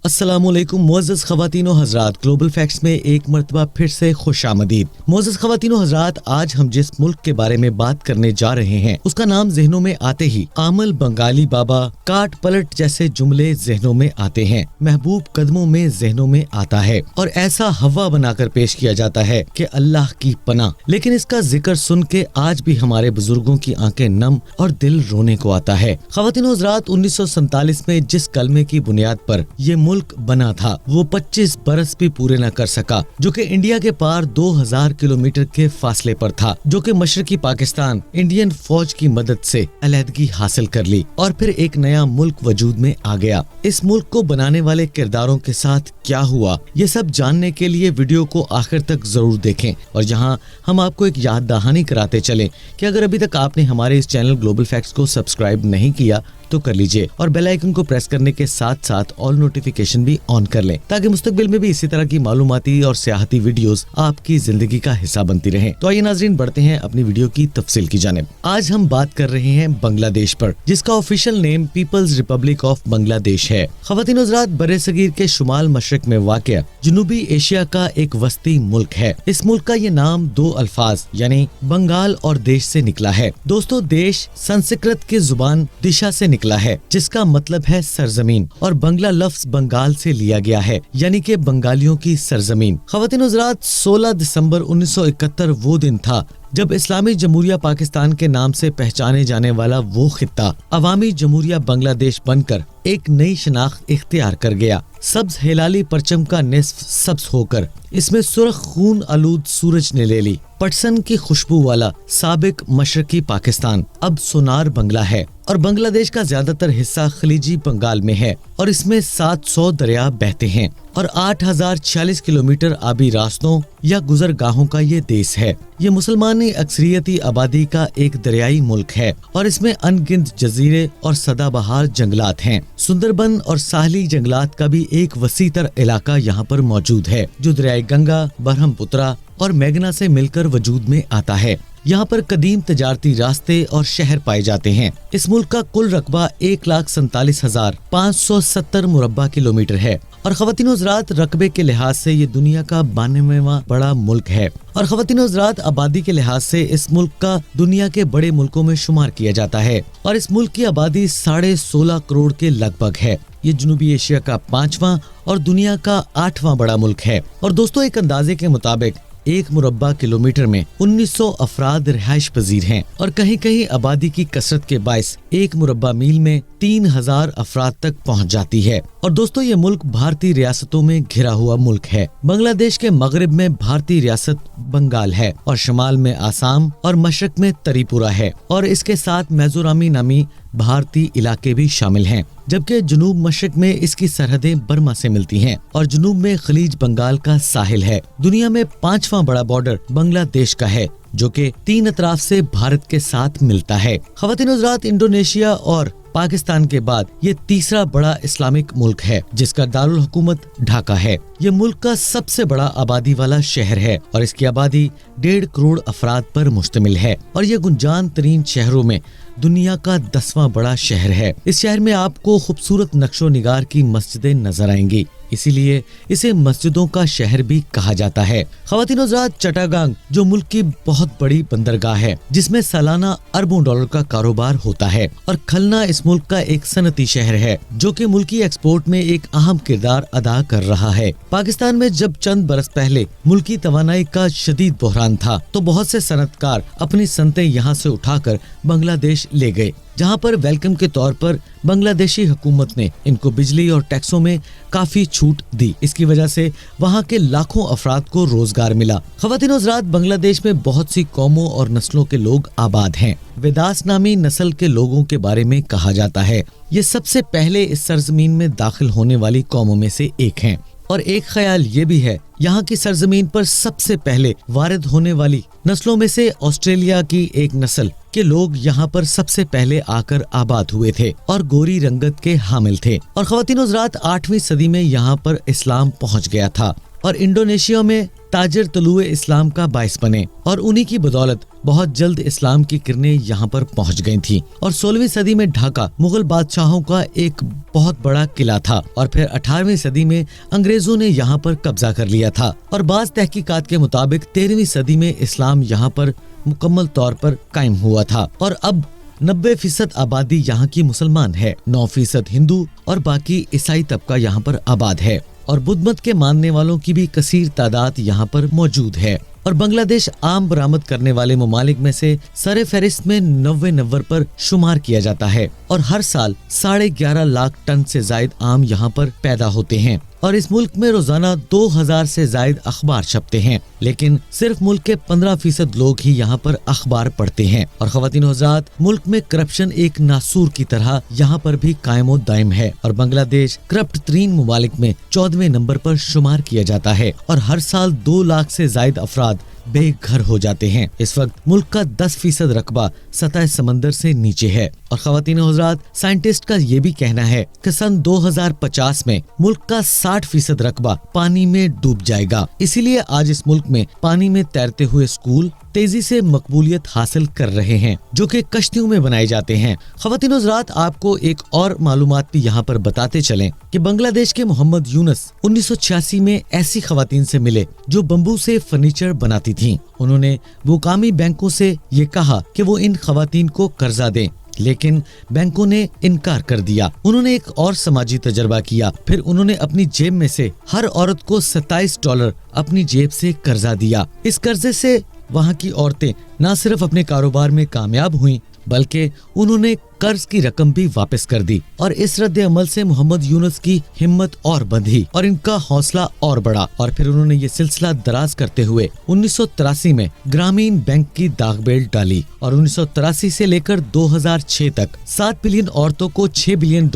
अस्सलामुअलैकुम मुअज़्ज़ज़ ख़वातीन व हज़रात, ग्लोबल फैक्ट्स में एक मरतबा फिर से खुशामदीद। मुअज़्ज़ज़ ख़वातीन व हज़रात, आज हम जिस मुल्क के बारे में बात करने जा रहे हैं उसका नाम ज़हनों में आते ही आमल, बंगाली बाबा, काट पलट जैसे जुमले ज़हनों में आते हैं, महबूब कदमों में ज़हनों में आता है और ऐसा हवा बनाकर पेश किया जाता है कि अल्लाह की पनाह। लेकिन इसका जिक्र सुन के आज भी हमारे बुजुर्गों की आंखें नम और दिल रोने को आता है। ख़वातीन व हज़रात, 1947 में जिस कलमे की बुनियाद पर ये मुल्क बना था वो 25 बरस भी पूरे न कर सका, जो कि इंडिया के पार 2000 किलोमीटर के फासले पर था, जो कि मशरकी पाकिस्तान इंडियन फौज की मदद से अलहदगी हासिल कर ली और फिर एक नया मुल्क वजूद में आ गया। इस मुल्क को बनाने वाले किरदारों के साथ क्या हुआ, ये सब जानने के लिए वीडियो को आखिर तक जरूर देखें। और यहाँ हम आपको एक याद दहानी कराते चलें कि अगर अभी तक आपने हमारे इस चैनल ग्लोबल फैक्ट्स को सब्सक्राइब नहीं किया तो कर लीजिए और बेल आइकन को प्रेस करने के साथ साथ ऑल नोटिफिकेशन भी ऑन कर लें, ताकि मुस्तकबिल में भी इसी तरह की मालूमाती और सियाहती वीडियोस आपकी जिंदगी का हिस्सा बनती रहें। तो आइए नाजरीन, बढ़ते हैं अपनी वीडियो की तफसील की जानिब। आज हम बात कर रहे हैं बांग्लादेश पर, जिसका official name People's Republic of Bangladesh है। ख़वातीन हज़रात, बर्रे सगीर के शुमाल मशरक में वाक़िअ जनूबी एशिया का एक वस्ती मुल्क है। इस मुल्क का ये नाम दो अल्फाज यानी बंगाल और देश से निकला है। दोस्तों, देश संस्कृत की जुबान दिशा से निकला है, जिसका मतलब है सरजमीन, और बंगला लफ्ज बंगाल से लिया गया है यानी कि बंगालियों की सरजमीन। ख़वातीन हज़रात, 16 दिसंबर 1971 वो दिन था जब इस्लामी जमहूरिया पाकिस्तान के नाम से पहचाने जाने वाला वो खित्ता अवामी जमहूरिया बांग्लादेश बनकर एक नई शनाख्त इख्तियार कर गया। सब्ज हिलाली परचम का निस्फ सब्ज होकर इसमें सुर्ख खून आलूद सूरज ने ले ली। पटसन की खुशबू वाला साबिक मशरकी पाकिस्तान अब सोनार बंगला है और बांग्लादेश का ज्यादातर हिस्सा खलीजी बंगाल में है और इसमें 700 दरिया बहते हैं और 8046 किलोमीटर आबी रास्तों या गुजरगाहों का ये देश है। ये मुसलमानी अक्सरियती आबादी का एक दरियाई मुल्क है और इसमें अनगिनत जजीरे और सदाबहार जंगलात हैं। सुंदरबन और साहली जंगलात का भी एक वसीतर इलाका यहाँ पर मौजूद है, जो दरियाई गंगा, बरहमपुत्रा और मेघना से मिलकर वजूद में आता है। यहाँ पर कदीम तजारती रास्ते और शहर पाए जाते हैं। इस मुल्क का कुल रकबा 1,47,570 मुरब्बा किलोमीटर है और ख़वातीन हज़रात, रकबे के लिहाज से ये दुनिया का 92वां बड़ा मुल्क है और ख़वातीन हज़रात, आबादी के लिहाज से इस मुल्क का दुनिया के बड़े मुल्कों में शुमार किया जाता है और इस मुल्क की आबादी 16.5 करोड़ के लगभग है। ये जनूबी एशिया का 5वां और दुनिया का 8वां बड़ा मुल्क है। और दोस्तों, एक अंदाजे के मुताबिक 1 मुरब्बा किलोमीटर में 1900 अफराद रिहाइश पजीर हैं और कहीं कहीं आबादी की कसरत के बायस 1 मुरब्बा मील में 3000 अफराद तक पहुंच जाती है। और दोस्तों, ये मुल्क भारतीय रियासतों में घिरा हुआ मुल्क है। बांग्लादेश के मगरिब में भारतीय रियासत बंगाल है और शुमाल में आसाम और मशरक में त्रिपुरा है और इसके साथ मिजोरमी नामी भारतीय इलाके भी शामिल हैं, जबकि जनूब मशरक में इसकी सरहदें बर्मा से मिलती हैं और जनूब में खलीज बंगाल का साहिल है। दुनिया में 5वां बड़ा बॉर्डर बांग्लादेश का है, जो कि 3 अतराफ से भारत के साथ मिलता है। ख़वातीन हज़रात, इंडोनेशिया और पाकिस्तान के बाद ये तीसरा बड़ा इस्लामिक मुल्क है, जिसका दारुल हुकूमत ढाका है। ये मुल्क का सबसे बड़ा आबादी वाला शहर है और इसकी आबादी 1.5 करोड़ अफराद पर मुश्तमिल है और ये गुंजान तरीन शहरों में दुनिया का 10वां बड़ा शहर है। इस शहर में आपको खूबसूरत नक्शो निगार की मस्जिदें नजर आएंगी, इसीलिए इसे मस्जिदों का शहर भी कहा जाता है। ख़वातीन हज़रात, चट्टागांग जो मुल्क की बहुत बड़ी बंदरगाह है, जिसमें सालाना अरबों डॉलर का कारोबार होता है और खलना इस मुल्क का एक सनती शहर है, जो कि मुल्की एक्सपोर्ट में एक अहम किरदार अदा कर रहा है। पाकिस्तान में जब चंद बरस पहले मुल्की तवानाई का शदीद बहरान था तो बहुत से सनतकार अपनी सनतें यहाँ से उठाकर बांग्लादेश ले गए, जहाँ पर वेलकम के तौर पर बांग्लादेशी हुकूमत ने इनको बिजली और टैक्सों में काफी छूट दी। इसकी वजह से वहाँ के लाखों अफराद को रोजगार मिला। ख़वातीन हज़रात, बांग्लादेश में बहुत सी कौमों और नस्लों के लोग आबाद हैं। वेदास नामी नस्ल के लोगों के बारे में कहा जाता है ये सबसे पहले इस सरजमीन में दाखिल होने वाली कौमों में से एक हैं। और एक ख्याल ये भी है, यहाँ की सरजमीन पर सबसे पहले वारिद होने वाली नस्लों में से ऑस्ट्रेलिया की एक नस्ल के लोग यहाँ पर सबसे पहले आकर आबाद हुए थे और गोरी रंगत के हामिल थे। और ख़वातीन हज़रात, 8वीं सदी में यहाँ पर इस्लाम पहुँच गया था और इंडोनेशिया में ताजर तलुए इस्लाम का बाइस बने और उन्हीं की बदौलत बहुत जल्द इस्लाम की किरणें यहाँ पर पहुँच गई थी और 16वीं सदी में ढाका मुगल बादशाहों का एक बहुत बड़ा किला था और फिर 18वीं सदी में अंग्रेजों ने यहाँ पर कब्जा कर लिया था और बाज़ तहकीकात के मुताबिक 13वीं सदी में इस्लाम यहाँ पर मुकम्मल तौर पर कायम हुआ था और अब 90% आबादी यहाँ की मुसलमान है, 9% हिंदू और बाकी ईसाई तबका यहाँ पर आबाद है और बुद्ध मत के मानने वालों की भी कसीर तादाद यहाँ पर मौजूद है। और बांग्लादेश आम बरामद करने वाले ममालिक में से सरे फहरिस्त में 90 नंबर पर शुमार किया जाता है और हर साल 11.5 लाख टन से जायद आम यहाँ पर पैदा होते हैं और इस मुल्क में रोजाना 2000 से जायद अखबार छपते हैं, लेकिन सिर्फ मुल्क के 15% लोग ही यहाँ पर अखबार पढ़ते हैं। और ख़वातीन व हज़रात, मुल्क में करप्शन एक नासूर की तरह यहाँ पर भी कायम व दायम है और बांग्लादेश करप्ट तरीन ममालिक में 14वें नंबर पर शुमार किया जाता है और हर साल 2 लाख से जायद अफराद बेघर हो जाते हैं। इस वक्त मुल्क का 10% रकबा सतह समंदर से नीचे है और ख़वातीन व हज़रात, साइंटिस्ट का ये भी कहना है कि सन 2050 में मुल्क का 60% रकबा पानी में डूब जाएगा। इसीलिए आज इस मुल्क में पानी में तैरते हुए स्कूल तेजी से मकबूलियत हासिल कर रहे हैं जो कि कश्तियों में बनाए जाते हैं। ख़वातीन व हज़रात, आपको एक और मालूमात भी यहाँ पर बताते चलें कि बांग्लादेश के मोहम्मद यूनुस 1986 में ऐसी ख़वातीन से मिले जो बम्बू से फर्नीचर बनाती थीं। उन्होंने मुकामी बैंकों से ये कहा कि वो इन ख़वातीन को कर्जा दें, लेकिन बैंकों ने इनकार कर दिया। उन्होंने एक और समाजी तजर्बा किया, फिर उन्होंने अपनी जेब में से हर औरत को $27 अपनी जेब से कर्जा दिया। इस कर्जे से वहाँ की औरतें न सिर्फ अपने कारोबार में कामयाब हुईं, बल्कि उन्होंने कर्ज की रकम भी वापस कर दी और इस रद्द अमल से मोहम्मद यूनुस की हिम्मत और बंधी और इनका हौसला और बढ़ा और फिर उन्होंने ये सिलसिला दराज करते हुए 1983 में ग्रामीण बैंक की दागबेल डाली और 1983 से लेकर 2006 तक 7 बिलियन औरतों को $6 बिलियन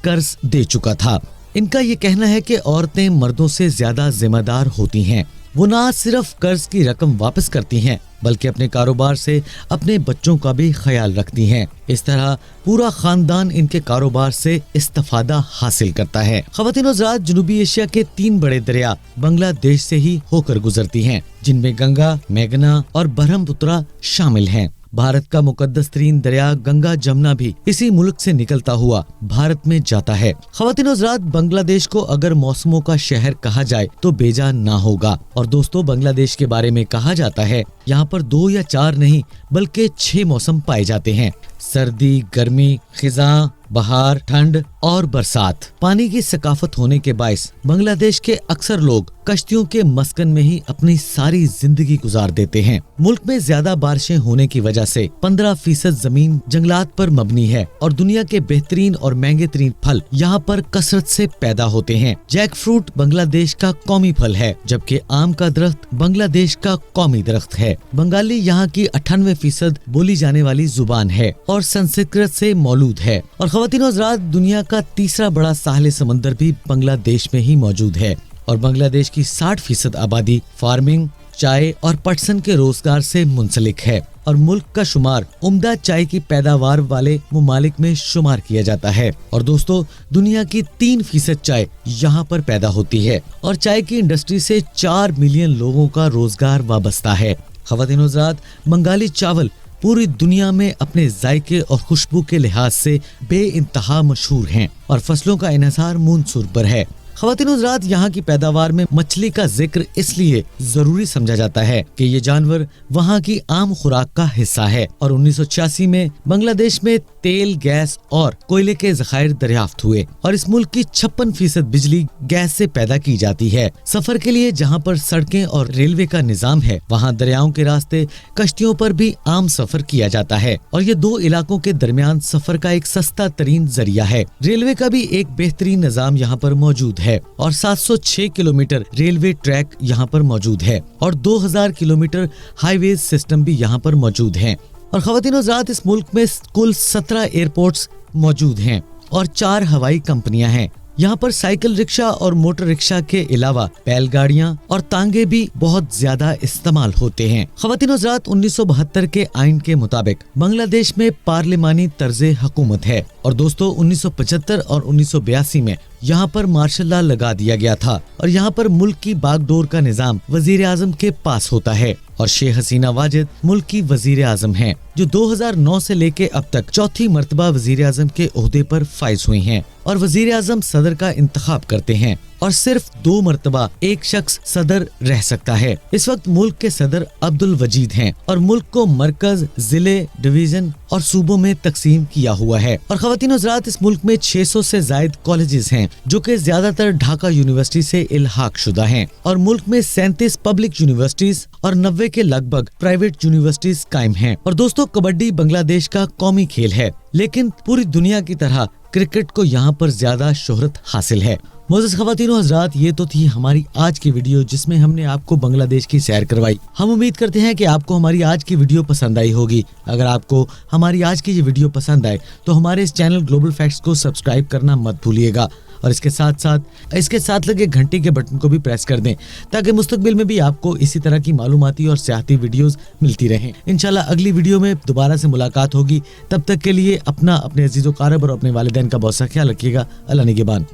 कर्ज दे चुका था। इनका ये कहना है कि औरतें मर्दों से ज्यादा जिम्मेदार होती हैं। वो न सिर्फ कर्ज की रकम वापस करती हैं, बल्कि अपने कारोबार से अपने बच्चों का भी ख्याल रखती हैं। इस तरह पूरा खानदान इनके कारोबार से इस्तिफादा हासिल करता है। ख़वातीन व हज़रात, जनूबी एशिया के 3 बड़े दरिया बांग्लादेश से ही होकर गुजरती हैं, जिनमें गंगा, मेघना और ब्रह्मपुत्र शामिल हैं। भारत का मुकद्दस तरीन दरिया गंगा जमुना भी इसी मुल्क से निकलता हुआ भारत में जाता है। ख़वातीन व हज़रात, बांग्लादेश को अगर मौसमों का शहर कहा जाए तो बेजा ना होगा। और दोस्तों, बांग्लादेश के बारे में कहा जाता है यहाँ पर 2 या 4 नहीं बल्कि 6 मौसम पाए जाते हैं: सर्दी, गर्मी, खिज़ां, बहार, ठंड और बरसात। पानी की सकाफत होने के बायस बांग्लादेश के अक्सर लोग कश्तियों के मस्कन में ही अपनी सारी जिंदगी गुजार देते हैं। मुल्क में ज्यादा बारिशें होने की वजह से 15% जमीन जंगलात पर मबनी है और दुनिया के बेहतरीन और महंगे तरीन फल यहाँ पर कसरत से पैदा होते हैं। जैक फ्रूट बांग्लादेश का कौमी फल है, जबकि आम का दरख्त बांग्लादेश का कौमी दरख्त है। बंगाली यहाँ की 98% बोली जाने वाली जुबान है और संस्कृत से मौलूद है। और ख़वातीन व हज़रात, दुनिया का तीसरा बड़ा साहिल समंदर भी बांग्लादेश में ही मौजूद है और बांग्लादेश की 60% आबादी फार्मिंग, चाय और पटसन के रोजगार से मुंसलिक है और मुल्क का शुमार उम्दा चाय की पैदावार वाले ममालिक में शुमार किया जाता है। और दोस्तों, दुनिया की 3% चाय यहाँ पर पैदा होती है और चाय की इंडस्ट्री से 4 मिलियन लोगों का रोजगार वाबस्ता है। ख़वातीन व हज़रात, बंगाली चावल पूरी दुनिया में अपने जायके और खुशबू के लिहाज से बेइंतहा मशहूर हैं और फसलों का इन्हिसार मूनसूर पर है। ख़वातीन व हज़रात, यहाँ की पैदावार में मछली का जिक्र इसलिए जरूरी समझा जाता है कि ये जानवर वहाँ की आम खुराक का हिस्सा है और 1986 में बांग्लादेश में तेल, गैस और कोयले के ज़खायर दरियाफ्त हुए और इस मुल्क की 56% बिजली गैस से पैदा की जाती है। सफर के लिए जहाँ पर सड़कें और रेलवे का निजाम है, वहाँ दरियाओं के रास्ते कश्तियों पर भी आम सफर किया जाता है और ये 2 इलाकों के दरमियान सफर का एक सस्ता तरीन जरिया है। रेलवे का भी एक बेहतरीन निजाम यहाँ पर मौजूद है और 706 किलोमीटर रेलवे ट्रैक यहाँ पर मौजूद है और 2000 किलोमीटर हाईवे सिस्टम भी यहाँ पर मौजूद हैं। और ख़वातीन व हज़रात, इस मुल्क में कुल 17 एयरपोर्ट्स मौजूद हैं और 4 हवाई कंपनियां हैं। यहाँ पर साइकिल रिक्शा और मोटर रिक्शा के अलावा बैलगाड़ियाँ और तांगे भी बहुत ज्यादा इस्तेमाल होते हैं। ख़वातीन व हज़रात, 1972 के आइन के मुताबिक बांग्लादेश में पार्लिमानी तर्ज़े हुकूमत है और दोस्तों 1975 और 1982 में यहाँ पर मार्शल लॉ लगा दिया गया था और यहाँ पर मुल्क की बागडोर का निजाम वजीर आजम के पास होता है और शेख हसीना वाजिद मुल्क की वजीर आजम हैं, जो 2009 से लेके अब तक चौथी मर्तबा वजीर आजम के ओहदे पर फाइज हुई हैं और वजीर आजम सदर का इंतखाब करते हैं और सिर्फ 2 मर्तबा एक शख्स सदर रह सकता है। इस वक्त मुल्क के सदर अब्दुल वजीद हैं और मुल्क को मरकज, जिले, डिवीजन और सूबों में तकसीम किया हुआ है। और ख़वातीन हज़रात, इस मुल्क में 600 से जायद कॉलेजेस हैं जो कि ज्यादातर ढाका यूनिवर्सिटी से इल्हाक शुदा हैं और मुल्क में 37 पब्लिक यूनिवर्सिटीज और 90 के लगभग प्राइवेट यूनिवर्सिटीज कायम हैं। और दोस्तों, कबड्डी बांग्लादेश का कौमी खेल है, लेकिन पूरी दुनिया की तरह क्रिकेट को यहाँ पर ज्यादा शोहरत हासिल है। मोअज़्ज़ज़ ख़वातीन व हज़रात, ये तो थी हमारी आज की वीडियो जिसमें हमने आपको बांग्लादेश की सैर करवाई। हम उम्मीद करते हैं कि आपको हमारी आज की वीडियो पसंद आई होगी। अगर आपको हमारी आज की ये वीडियो पसंद आए तो हमारे इस चैनल ग्लोबल फैक्ट्स को सब्सक्राइब करना मत भूलिएगा और इसके साथ लगे घंटी के बटन को भी प्रेस कर दें ताकि मुस्तकबिल में भी आपको इसी तरह की मालूमाती और सियाहती वीडियोस मिलती रहें। इंशाल्लाह अगली वीडियो में दोबारा से मुलाकात होगी। तब तक के लिए अपने अजीज़ो कारब और अपने वालिदैन का बहुत सा ख्याल रखिएगा। अल्लाह निगहबान।